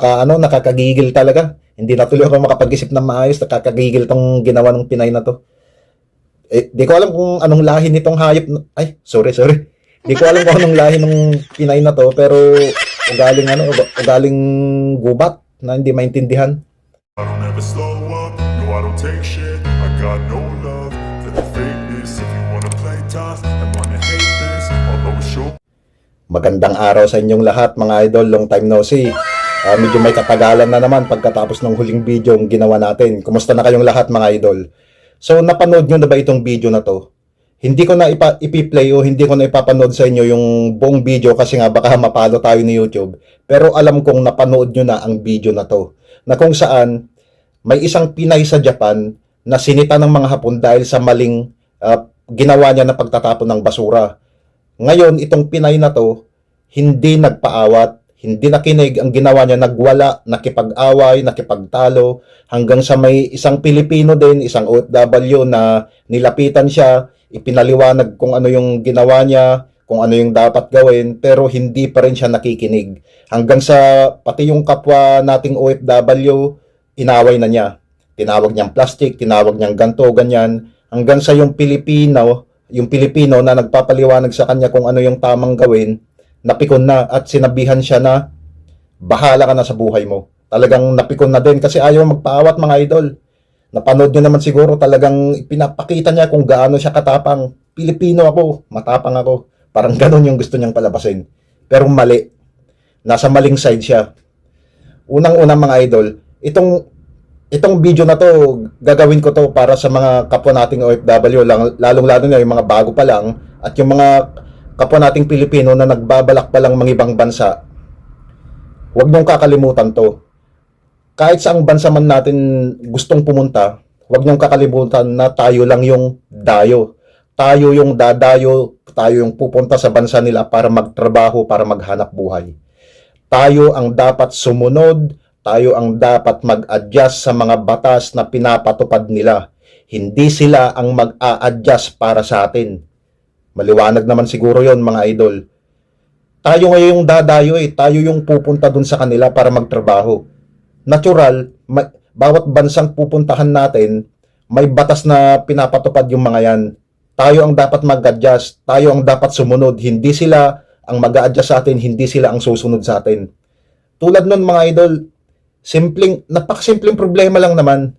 Nakakagigil talaga. Hindi na tuloy ako makapag-isip ng maayos. Nakakagigil tong ginawa ng Pinay na to. Di ko alam kung anong lahi nitong hayop. Ay, sorry. Di ko alam kung anong lahi ng Pinay na to, pero ugaling gubat na hindi maintindihan. I don't ever slow up, no I don't take shit. I got no love for the fakeness. If you wanna play tough and wanna hate this, I'll always show. Magandang araw sa inyong lahat mga idol, long time no see. Medyo may katagalan na naman pagkatapos ng huling video ang ginawa natin. Kumusta na kayong lahat mga idol? So napanood nyo na ba itong video na to? Hindi ko na ipi-play o hindi ko na ipapanood sa inyo yung buong video kasi nga baka mapalo tayo ni YouTube. Pero alam kong napanood nyo na ang video na to. Na kung saan may isang Pinay sa Japan na sinita ng mga Hapon dahil sa maling ginawa niya na pagtatapon ng basura. Ngayon, itong Pinay na to, hindi nagpaawat, hindi nakinig, ang ginawa niya, nagwala, nakipag-away, nakipagtalo, hanggang sa may isang Pilipino din, isang OFW na nilapitan siya, ipinaliwanag kung ano yung ginawa niya, kung ano yung dapat gawin, pero hindi pa rin siya nakikinig. Hanggang sa pati yung kapwa nating OFW, inaway na niya. Tinawag niyang plastic, tinawag niyang ganto, ganyan, hanggang sa yung Pilipino na nagpapaliwanag sa kanya kung ano yung tamang gawin, napikon na at sinabihan siya na bahala ka na sa buhay mo. Talagang napikon na din kasi ayaw magpaawat mga idol. Napanood nyo naman siguro, talagang pinapakita niya kung gaano siya katapang. Pilipino ako, matapang ako. Parang ganun yung gusto niyang palabasin. Pero mali. Nasa maling side siya. Unang-unang mga idol, itong video na to, gagawin ko to para sa mga kapwa nating OFW, lalong-lalo na yung mga bago pa lang, at yung mga kapwa nating Pilipino na nagbabalak pa lang mga ibang bansa. Huwag niyong kakalimutan to. Kahit saang bansa man natin gustong pumunta, huwag niyong kakalimutan na tayo lang yung dayo. Tayo yung dadayo, tayo yung pupunta sa bansa nila para magtrabaho, para maghanap buhay. Tayo ang dapat sumunod, tayo ang dapat mag-adjust sa mga batas na pinapatupad nila. Hindi sila ang mag-a-adjust para sa atin. Maliwanag naman siguro yon mga idol. Tayo ngayon yung dadayo tayo yung pupunta dun sa kanila para magtrabaho. Natural, bawat bansang pupuntahan natin, may batas na pinapatupad yung mga yan. Tayo ang dapat mag-adjust, tayo ang dapat sumunod. Hindi sila ang mag-a-adjust sa atin, hindi sila ang susunod sa atin. Tulad nun mga idol, napakasimpleng problema lang naman.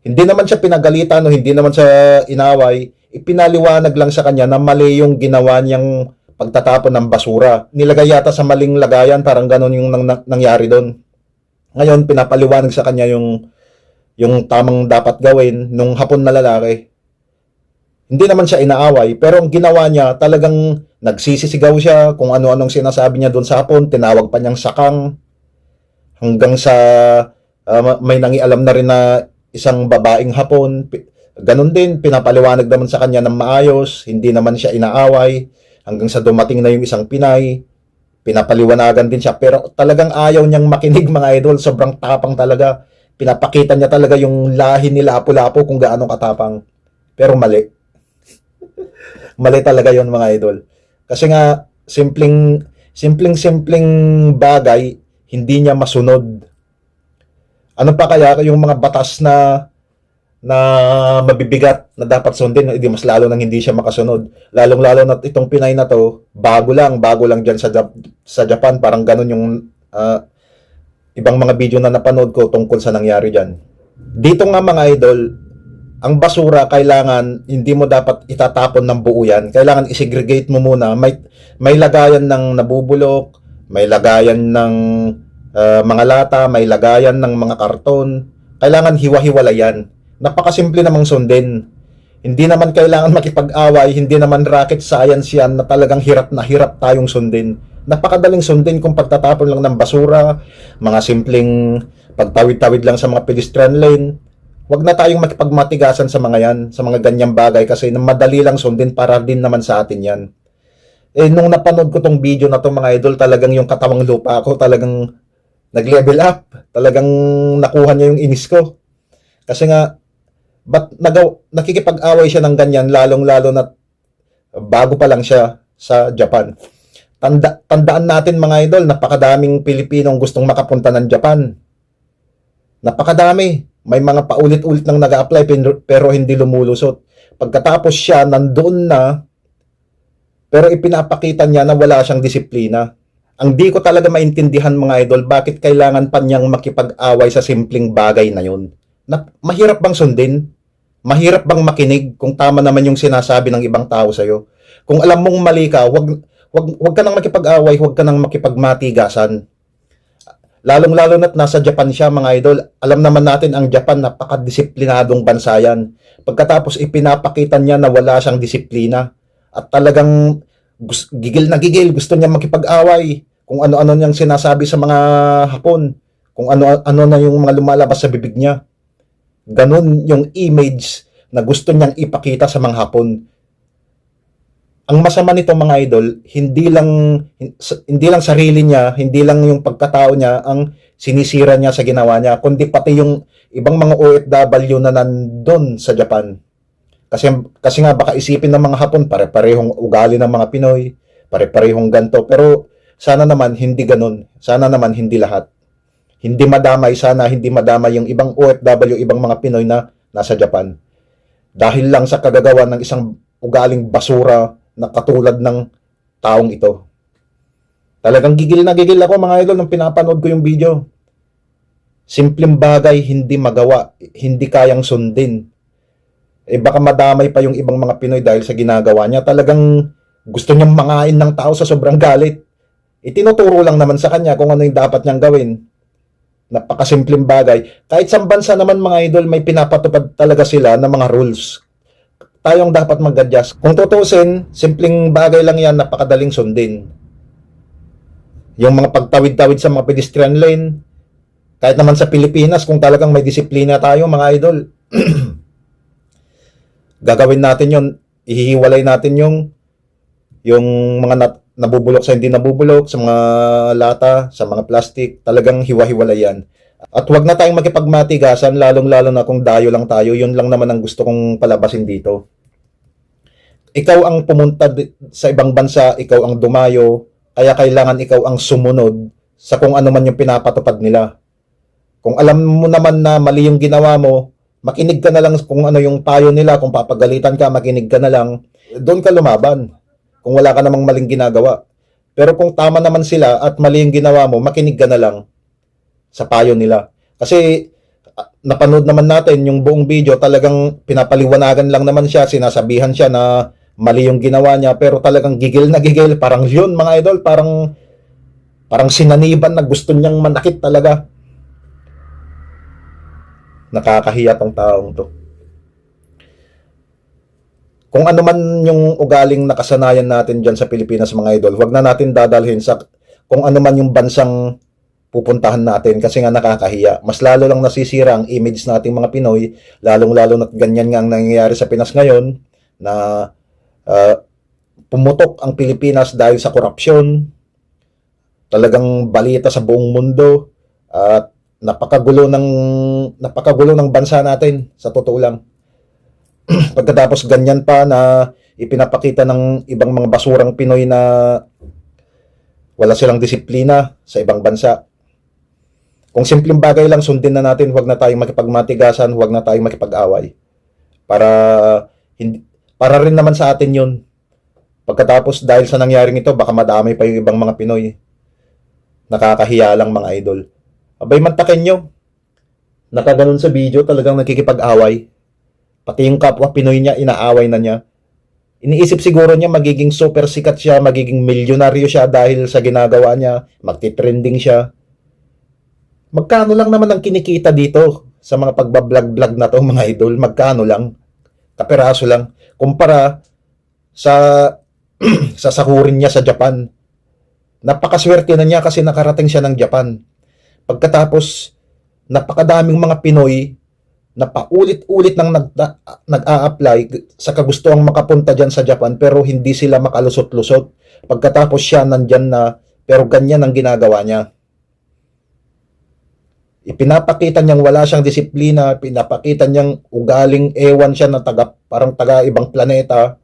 Hindi naman siya pinagalitan o hindi naman siya inaway. Ipinaliwanag lang sa kanya na mali yung ginawa niyang pagtatapon ng basura. Nilagay yata sa maling lagayan, parang ganon yung nangyari doon. Ngayon, pinapaliwanag sa kanya yung tamang dapat gawin nung Hapon na lalaki. Hindi naman siya inaaway, pero ang ginawa niya, talagang nagsisisigaw siya kung ano-anong sinasabi niya doon sa Hapon, tinawag pa niyang sakang, hanggang sa may nangialam na rin na isang babaeng Hapon. Ganon din, pinapaliwanag naman sa kanya ng maayos, hindi naman siya inaaway, hanggang sa dumating na yung isang Pinay, pinapaliwanagan din siya, pero talagang ayaw niyang makinig mga idol, sobrang tapang talaga. Pinapakita niya talaga yung lahi nila Lapu-Lapu kung gaano katapang. Pero mali. Mali talaga yon mga idol. Kasi nga, simpleng bagay, hindi niya masunod. Ano pa kaya yung mga batas na mabibigat na dapat sundin, hindi mas lalo nang hindi siya makasunod. Lalong-lalo na itong Pinay na to, bago lang dyan sa Japan, parang ganun yung ibang mga video na napanood ko tungkol sa nangyari dyan. Dito nga mga idol, ang basura kailangan, hindi mo dapat itatapon ng buo yan. Kailangan isegregate mo muna. May lagayan ng nabubulok, may lagayan ng mga lata, may lagayan ng mga karton. Kailangan hiwa-hiwalayan. Napakasimple namang sundin. Hindi naman kailangan makipag-away, hindi naman rocket science yan na talagang hirap na hirap tayong sundin. Napakadaling sundin kung pagtatapon lang ng basura, mga simpleng pagtawid-tawid lang sa mga pedestrian lane. Huwag na tayong makipagmatigasan sa mga yan, sa mga ganyang bagay kasi madali lang sundin para din naman sa atin yan. Nung napanood ko tong video na to mga idol, talagang yung katawang lupa ko talagang nag-level up. Talagang nakuha niya yung inis ko. Kasi nga, ba't nakikipag-away siya ng ganyan, lalong-lalo na bago pa lang siya sa Japan. Tandaan natin mga idol, napakadaming Pilipinong gustong makapunta ng Japan. Napakadami. May mga paulit-ulit nang nag-a-apply pero hindi lumulusot. Pagkatapos siya, nandoon na, pero ipinapakita niya na wala siyang disiplina. Ang di ko talaga maintindihan mga idol, bakit kailangan pa niyang makipag-away sa simpleng bagay na yun? Mahirap bang sundin? Mahirap bang makinig kung tama naman yung sinasabi ng ibang tao sa'yo? Kung alam mong mali ka, wag ka nang makipag-away, wag ka nang makipagmatigasan. Lalong-lalo na't nasa Japan siya mga idol. Alam naman natin ang Japan, napakadisiplinadong bansa yan. Pagkatapos ipinapakita niya na wala siyang disiplina. At talagang gigil na gigil, gusto niya makipag-away. Kung ano-ano niyang sinasabi sa mga Hapon. Kung ano-ano na yung mga lumalabas sa bibig niya. Ganon yung image na gusto niyang ipakita sa mga Hapon. Ang masama nito mga idol, hindi lang sarili niya, hindi lang yung pagkatao niya ang sinisira niya sa ginawa niya, kundi pati yung ibang mga OFW na nandun sa Japan. Kasi nga baka isipin ng mga Hapon, pare-parehong ugali ng mga Pinoy, pare-parehong ganto. Pero sana naman hindi ganun. Sana naman hindi lahat. Hindi madamay, sana hindi madamay yung ibang OFW, ibang mga Pinoy na nasa Japan. Dahil lang sa kagagawa ng isang ugaling basura na katulad ng taong ito. Talagang gigil na gigil ako mga idol nung pinapanood ko yung video. Simpleng bagay, hindi magawa, hindi kayang sundin. Baka madamay pa yung ibang mga Pinoy dahil sa ginagawa niya. Talagang gusto niyang mangain ng tao sa sobrang galit. Itinuturo lang naman sa kanya kung ano yung dapat niyang gawin. Napakasimpleng bagay. Kahit sa bansa naman mga idol, may pinapatupad talaga sila ng mga rules. Tayong dapat mag-adjust. Kung tutusin, simpleng bagay lang yan, napakadaling sundin. Yung mga pagtawid-tawid sa mga pedestrian lane, kahit naman sa Pilipinas, kung talagang may disiplina tayo, mga idol, gagawin natin yon, ihihiwalay natin yung mga nabubulok sa hindi nabubulok, sa mga lata, sa mga plastic, talagang hiwa-hiwalay yan. At huwag na tayong makipagmatigasan, lalong-lalo na kung dayo lang tayo. Yun lang naman ang gusto kong palabasin dito. Ikaw ang pumunta sa ibang bansa, ikaw ang dumayo, kaya kailangan ikaw ang sumunod sa kung ano man yung pinapatupad nila. Kung alam mo naman na mali yung ginawa mo, makinig ka na lang kung ano yung payo nila. Kung papagalitan ka, makinig ka na lang. Doon ka lumaban. Kung wala ka namang maling ginagawa. Pero kung tama naman sila at mali yung ginawa mo, makinig ka na lang sa payo nila. Kasi napanood naman natin yung buong video, talagang pinapaliwanagan lang naman siya, sinasabihan siya na mali yung ginawa niya, pero talagang gigil na gigil, parang yun mga idol, parang sinaniban na gusto niyang manakit talaga. Nakakahiya tong taong to. Kung ano man yung ugaling nakasanayan natin dyan sa Pilipinas mga idol, wag na natin dadalhin sa kung ano man yung bansang pupuntahan natin kasi nga nakakahiya. Mas lalo lang nasisira ang image nating mga Pinoy, lalong-lalo na ganyan nga ang nangyayari sa Pinas ngayon na pumutok ang Pilipinas dahil sa korupsyon. Talagang balita sa buong mundo at napakagulo ng bansa natin sa totoo lang. Pagkatapos ganyan pa na ipinapakita ng ibang mga basurang Pinoy na wala silang disiplina sa ibang bansa. Kung simpleng bagay lang, sundin na natin, huwag na tayong makipagmatigasan, huwag na tayong makipag-away. Para rin naman sa atin yun. Pagkatapos dahil sa nangyaring ito, baka madamay pa yung ibang mga Pinoy. Nakakahiya lang mga idol. Abay, mantakin nyo. Nakaganon sa video, talagang nakikipag-away. Pati yung kapwa Pinoy niya, inaaway na niya. Iniisip siguro niya magiging super sikat siya, magiging milyonaryo siya dahil sa ginagawa niya, magti-trending siya. Magkano lang naman ang kinikita dito sa mga pagbablog-vlog na to mga idol? Magkano lang? Kaperaso lang. Kumpara sa sasahurin niya sa Japan. Napakaswerte na niya kasi nakarating siya ng Japan. Pagkatapos, napakadaming mga Pinoy na paulit-ulit nang nag-a-apply sa kagustuhang makapunta dyan sa Japan pero hindi sila makalusot-lusot. Pagkatapos siya nandyan na pero ganyan ang ginagawa niya. Ipinapakita niyang wala siyang disiplina, pinapakita niyang ugaling ewan siya na parang taga ibang planeta.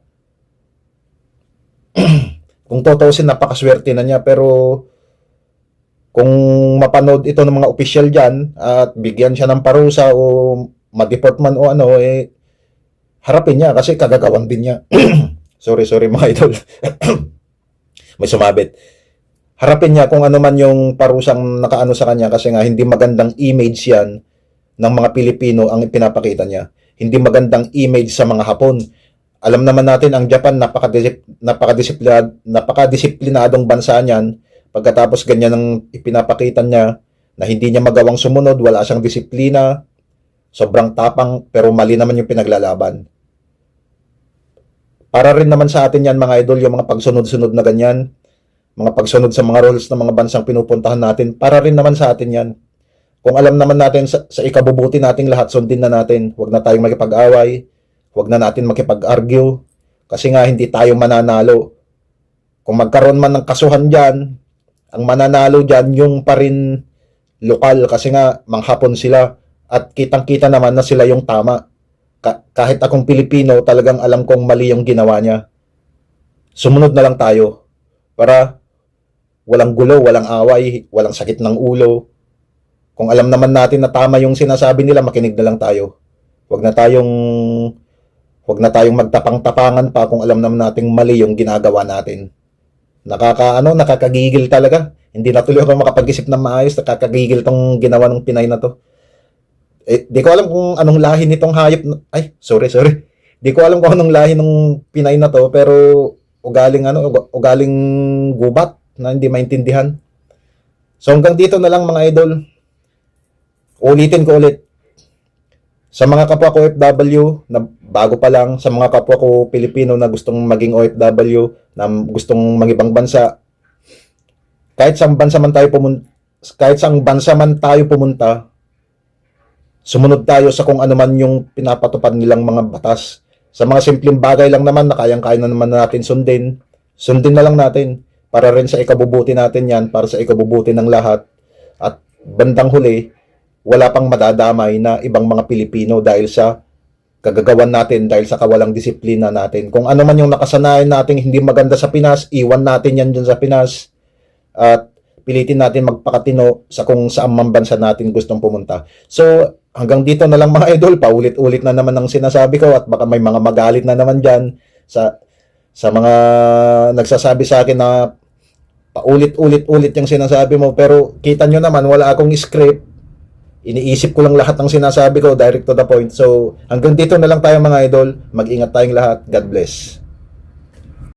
Kung totoosin, napakaswerte na niya. Pero kung mapanood ito ng mga opisyal dyan at bigyan siya ng parusa o ma-deport man o ano, harapin niya kasi kagagawan din niya. Sorry mga idol. May sumabit. Harapin niya kung ano man yung parusang nakaano sa kanya kasi nga hindi magandang image yan ng mga Pilipino ang ipinapakita niya. Hindi magandang image sa mga Hapon. Alam naman natin ang Japan, napakadisiplinadong bansa niyan. Pagkatapos ganyan ang ipinapakita niya na hindi niya magawang sumunod, wala siyang disiplina, sobrang tapang, pero mali naman yung pinaglalaban. Para rin naman sa atin yan mga idol, yung mga pagsunod-sunod na ganyan, mga pagsunod sa mga rules ng mga bansang pinupuntahan natin, para rin naman sa atin yan. Kung alam naman natin sa ikabubuti nating lahat, sundin na natin. Huwag na tayong makipag-away, huwag na natin makipag-argue, kasi nga hindi tayo mananalo. Kung magkaroon man ng kasuhan dyan, ang mananalo dyan yung pa rin lokal, kasi nga manghapon sila, at kitang-kita naman na sila yung tama. Kahit akong Pilipino, talagang alam kong mali yung ginawa niya. Sumunod na lang tayo para walang gulo, walang away, walang sakit ng ulo. Kung alam naman natin na tama yung sinasabi nila, makinig na lang tayo. Huwag na tayong magtapang-tapangan pa kung alam naman nating mali yung ginagawa natin. Nakakagigil talaga. Hindi na tuloy ako makapag-isip ng maayos, nakakagigil tong ginawa ng Pinay na to. Di ko alam kung anong lahi nitong hayop. Sorry. Di ko alam kung anong lahi ng Pinay na to, pero ugaling gubat na hindi maintindihan. So hanggang dito na lang mga idol. Ulitin ko ulit. Sa mga kapwa ko OFW na bago pa lang, sa mga kapwa ko Pilipino na gustong maging OFW, na gustong mangibang bansa, kahit saang bansa man tayo pumunta, sumunod tayo sa kung ano man yung pinapatupad nilang mga batas. Sa mga simpleng bagay lang naman na kayang-kaya na naman natin sundin na lang natin. Para rin sa ikabubuti natin yan, para sa ikabubuti ng lahat. At bandang huli, wala pang madadamay na ibang mga Pilipino dahil sa kagagawan natin, dahil sa kawalang disiplina natin. Kung ano man yung nakasanayan natin hindi maganda sa Pinas, iwan natin yan dyan sa Pinas. At pilitin natin magpakatino sa kung saan man bansa natin gustong pumunta. So, hanggang dito na lang mga idol, paulit-ulit na naman ang sinasabi ko at baka may mga magalit na naman dyan sa mga nagsasabi sa akin na paulit-ulit yung sinasabi mo. Pero kita nyo naman, wala akong script. Iniisip ko lang lahat ng sinasabi ko, direct to the point. So, hanggang dito na lang tayo mga idol. Mag-ingat tayong lahat. God bless.